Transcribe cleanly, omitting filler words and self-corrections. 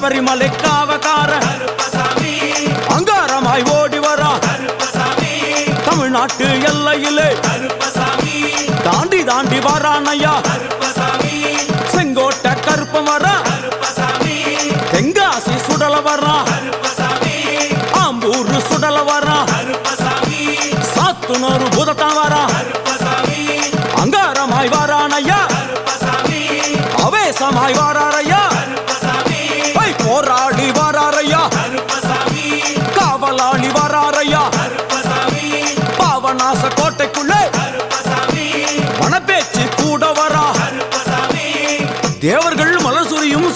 சபரிமலை காவக்கார அங்காரமாய் ஓடி வரா தமிழ்நாட்டு எல்லையிலே தாண்டி தாண்டி வரானையா செங்கோட்டை கருப்பம் வரா தெங்காசி சுடல வரா ஆம்பூர் சுடல வரா சாத்துனூர் புதத்தான் வரா அங்காரமாய் வரானையா அவேசமாய் வராரையா போராடி வராரையா காவலாளி வராரையா பாவநாச கோட்டைக்குள்ளே வனப்பேச்சு கூட வரா தேவர்கள் மலர் சொரியும்